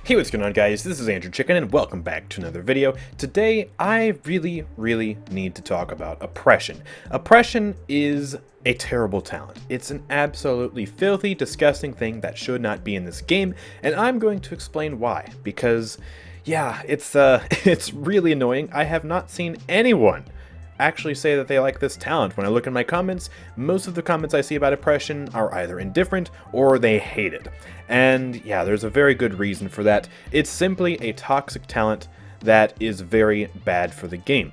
Hey, what's going on, guys? This is AndrewChicken and welcome back to another video. Today I really need to talk about oppression. Oppression is a terrible talent. It's an absolutely filthy, disgusting thing that should not be in this game, and I'm going to explain why. Because yeah, it's really annoying. I have not seen anyone actually say that they like this talent. When I look in my comments, most of the comments I see about oppression are either indifferent or they hate it. And yeah, there's a very good reason for that. It's simply a toxic talent that is very bad for the game.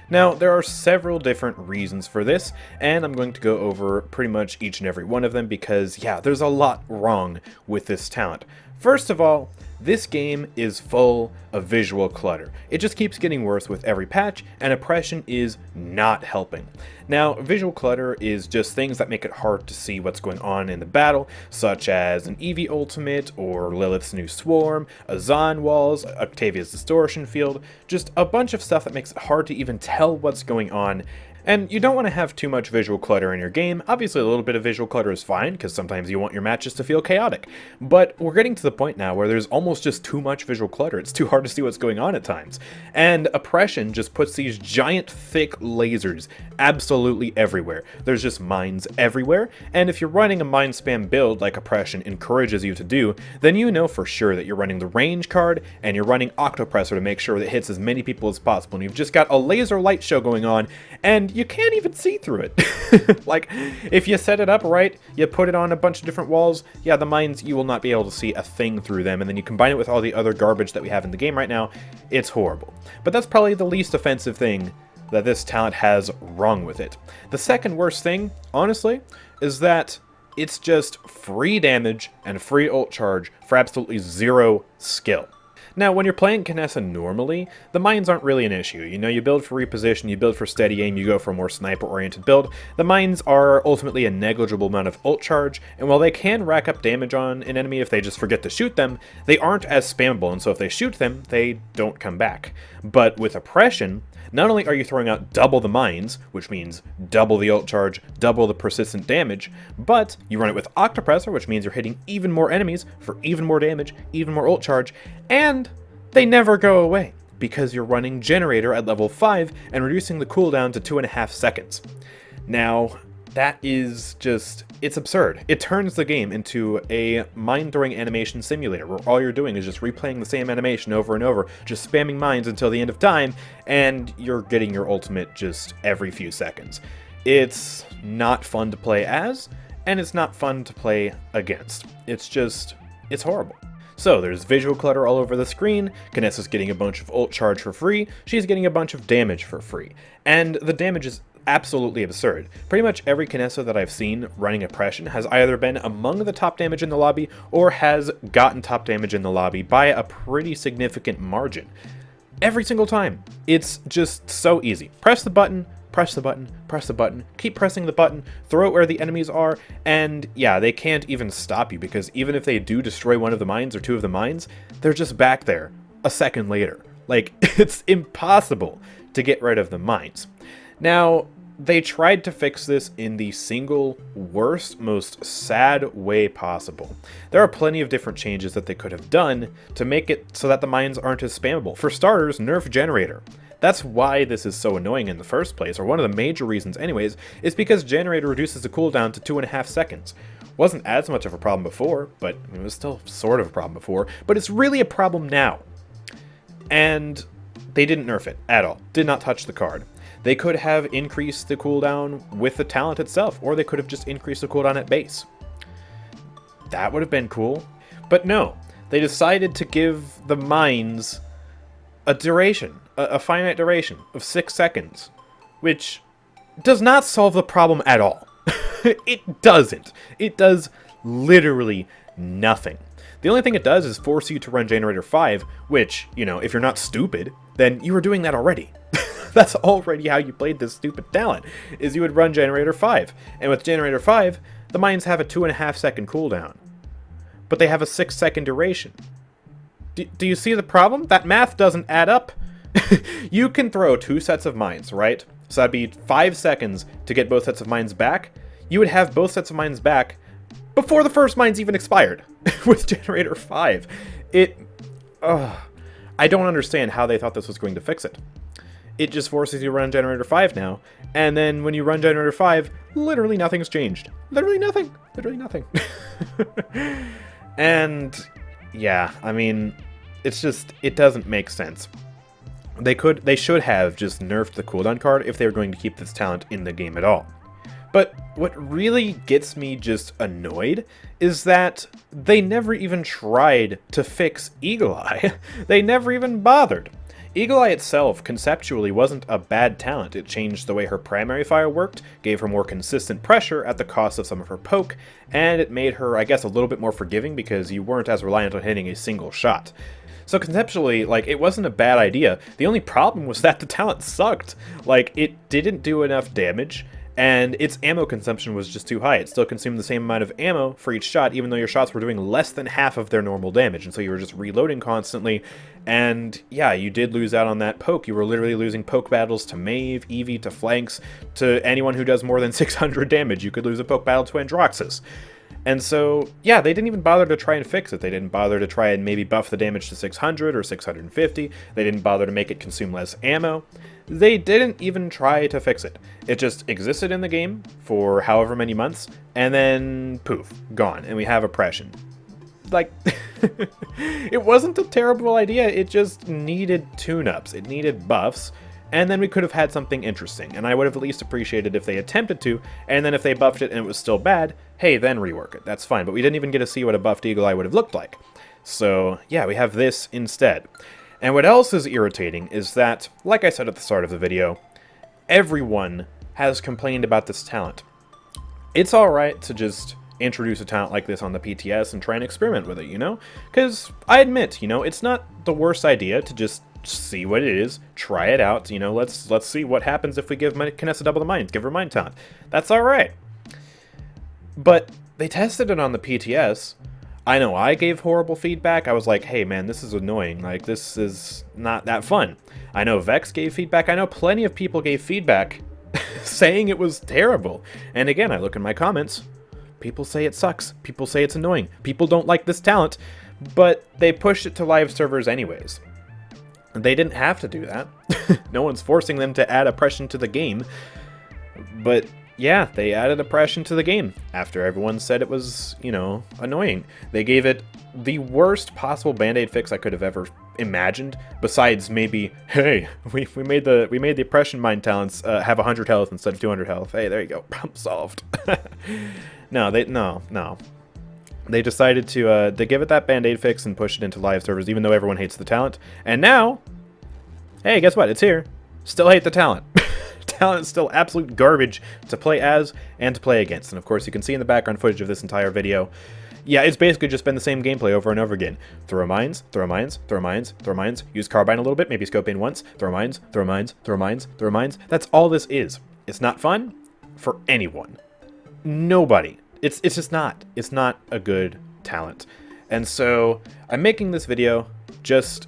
Now, there are several different reasons for this, and I'm going to go over pretty much each and every one of them because, yeah, there's a lot wrong with this talent. First of all, this game is full of visual clutter. It just keeps getting worse with every patch, and oppression is not helping. Now, visual clutter is just things that make it hard to see what's going on in the battle, such as an Eevee ultimate, or Lilith's new swarm, a Zon walls, Octavia's distortion field, just a bunch of stuff that makes it hard to even tell what's going on. And you don't want to have too much visual clutter in your game. Obviously, a little bit of visual clutter is fine, because sometimes you want your matches to feel chaotic. But we're getting to the point now where there's almost just too much visual clutter. It's too hard to see what's going on at times. And oppression just puts these giant, thick lasers absolutely everywhere. There's just mines everywhere, and if you're running a mine spam build like oppression encourages you to do, then you know for sure that you're running the range card, and you're running oppressor to make sure that it hits as many people as possible, and you've just got a laser light show going on, and you can't even see through it. Like, if you set it up right, you put it on a bunch of different walls, yeah, the mines, you will not be able to see a thing through them, and then you combine it with all the other garbage that we have in the game right now, it's horrible. But that's probably the least offensive thing that this talent has wrong with it. The second worst thing, honestly, is that it's just free damage and free ult charge for absolutely zero skill. Now, when you're playing Kinessa normally, the mines aren't really an issue. You know, you build for reposition, you build for steady aim, you go for a more sniper-oriented build. The mines are ultimately a negligible amount of ult charge, and while they can rack up damage on an enemy if they just forget to shoot them, they aren't as spammable, and so if they shoot them, they don't come back. But with oppression, not only are you throwing out double the mines, which means double the ult charge, double the persistent damage, but you run it with oppressor, which means you're hitting even more enemies for even more damage, even more ult charge, and they never go away, because you're running generator at level 5 and reducing the cooldown to 2.5 seconds. Now, that is just, it's absurd. It turns the game into a mine-throwing animation simulator, where all you're doing is just replaying the same animation over and over, just spamming mines until the end of time, and you're getting your ultimate just every few seconds. It's not fun to play as, and it's not fun to play against. It's horrible. So there's visual clutter all over the screen, Kinessa's getting a bunch of ult charge for free, she's getting a bunch of damage for free, and the damage is absolutely absurd. Pretty much every Kinessa that I've seen running oppression has either been among the top damage in the lobby or has gotten top damage in the lobby by a pretty significant margin. Every single time. It's just so easy. Press the button, press the button, press the button, keep pressing the button, throw it where the enemies are, and yeah, they can't even stop you, because even if they do destroy one of the mines or two of the mines, they're just back there a second later. Like, it's impossible to get rid of the mines. Now, they tried to fix this in the single worst, most sad way possible. There are plenty of different changes that they could have done to make it so that the mines aren't as spammable. For starters, nerf generator. That's why this is so annoying in the first place, or one of the major reasons anyways, is because generator reduces the cooldown to 2.5 seconds. Wasn't as much of a problem before, but it was still sort of a problem before, but it's really a problem now. And they didn't nerf it at all. Did not touch the card. They could have increased the cooldown with the talent itself, or they could have just increased the cooldown at base. That would have been cool. But no, they decided to give the mines a duration, a finite duration of 6 seconds, which does not solve the problem at all. It doesn't. It does literally nothing. The only thing it does is force you to run Generator 5, which, you know, if you're not stupid, then you were doing that already. That's already how you played this stupid talent, is you would run Generator 5. And with Generator 5, the mines have a 2.5 second cooldown. But they have a 6 second duration. Do you see the problem? That math doesn't add up. You can throw 2 sets of mines, right? So that'd be 5 seconds to get both sets of mines back. You would have both sets of mines back before the first mines even expired with Generator 5. ugh, I don't understand how they thought this was going to fix it. It just forces you to run Generator 5 now, and then when you run Generator 5, literally nothing's changed. Literally nothing. Literally nothing. And, yeah, I mean, it's just, it doesn't make sense. They should have just nerfed the cooldown card if they were going to keep this talent in the game at all. But what really gets me just annoyed is that they never even tried to fix Eagle Eye. They never even bothered. Eagle Eye itself, conceptually, wasn't a bad talent. It changed the way her primary fire worked, gave her more consistent pressure at the cost of some of her poke, and it made her, I guess, a little bit more forgiving because you weren't as reliant on hitting a single shot. So conceptually, like, it wasn't a bad idea. The only problem was that the talent sucked. Like, it didn't do enough damage, and its ammo consumption was just too high. It still consumed the same amount of ammo for each shot, even though your shots were doing less than half of their normal damage, and so you were just reloading constantly, and yeah, you did lose out on that poke. You were literally losing poke battles to Maeve, Eevee, to Flanks, to anyone who does more than 600 damage. You could lose a poke battle to Androxus. And so, yeah, they didn't even bother to try and fix it. They didn't bother to try and maybe buff the damage to 600 or 650. They didn't bother to make it consume less ammo. They didn't even try to fix it. It just existed in the game for however many months, and then poof, gone, and we have oppression. Like, it wasn't a terrible idea, it just needed tune-ups, it needed buffs, and then we could have had something interesting, and I would have at least appreciated if they attempted to, and then if they buffed it and it was still bad, hey, then rework it, that's fine, but we didn't even get to see what a buffed Eagle Eye would have looked like. So, yeah, we have this instead. And what else is irritating is that, like I said at the start of the video, everyone has complained about this talent. It's alright to just introduce a talent like this on the PTS and try and experiment with it, you know? Because I admit, you know, it's not the worst idea to just see what it is, try it out, you know, let's see what happens if we give Kinessa double the mines, give her mine talent. That's alright. But they tested it on the PTS. I know I gave horrible feedback. I was like, hey man, this is annoying. Like, this is not that fun. I know Vex gave feedback. I know plenty of people gave feedback saying it was terrible. And again, I look in my comments. People say it sucks. People say it's annoying. People don't like this talent. But they pushed it to live servers anyways. They didn't have to do that. No one's forcing them to add oppression to the game. But yeah, they added oppression to the game after everyone said it was, you know, annoying. They gave it the worst possible band-aid fix I could have ever imagined, besides maybe, hey, we made the oppression mine talents have 100 health instead of 200 health. Hey, there you go. Problem solved. No. They decided to give it that band-aid fix and push it into live servers, even though everyone hates the talent. And now, hey, guess what? It's here. Still hate the talent. Talent is still absolute garbage to play as and to play against. And of course, you can see in the background footage of this entire video, yeah, it's basically just been the same gameplay over and over again. Throw mines, throw mines, throw mines, throw mines, use carbine a little bit, maybe scope in once, throw mines, throw mines, throw mines, throw mines. That's all this is. It's not fun for anyone. Nobody. It's just not. It's not a good talent. And so I'm making this video just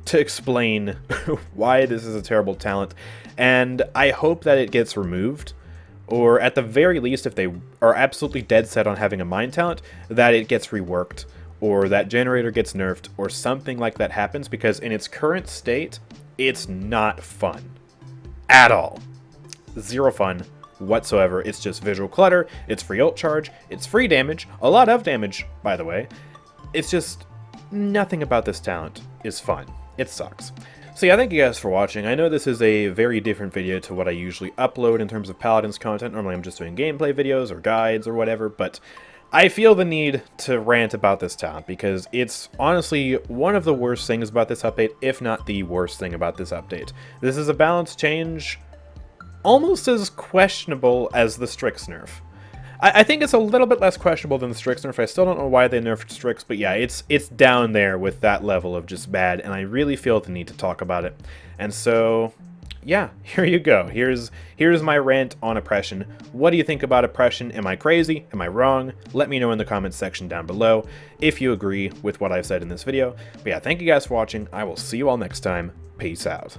to explain why this is a terrible talent, and I hope that it gets removed, or at the very least, if they are absolutely dead set on having a mine talent, that it gets reworked, or that generator gets nerfed, or something like that happens, because in its current state, it's not fun. At all. Zero fun whatsoever. It's just visual clutter, it's free ult charge, it's free damage, a lot of damage, by the way. It's just, nothing about this talent is fun. It sucks. So yeah, thank you guys for watching. I know this is a very different video to what I usually upload in terms of Paladins content. Normally I'm just doing gameplay videos or guides or whatever, but I feel the need to rant about this talent because it's honestly one of the worst things about this update, if not the worst thing about this update. This is a balance change almost as questionable as the Strix nerf. I think it's a little bit less questionable than the Strix nerf. I still don't know why they nerfed Strix, but yeah, it's down there with that level of just bad, and I really feel the need to talk about it. And so, yeah, here you go. Here's my rant on oppression. What do you think about oppression? Am I crazy? Am I wrong? Let me know in the comments section down below if you agree with what I've said in this video. But yeah, thank you guys for watching. I will see you all next time. Peace out.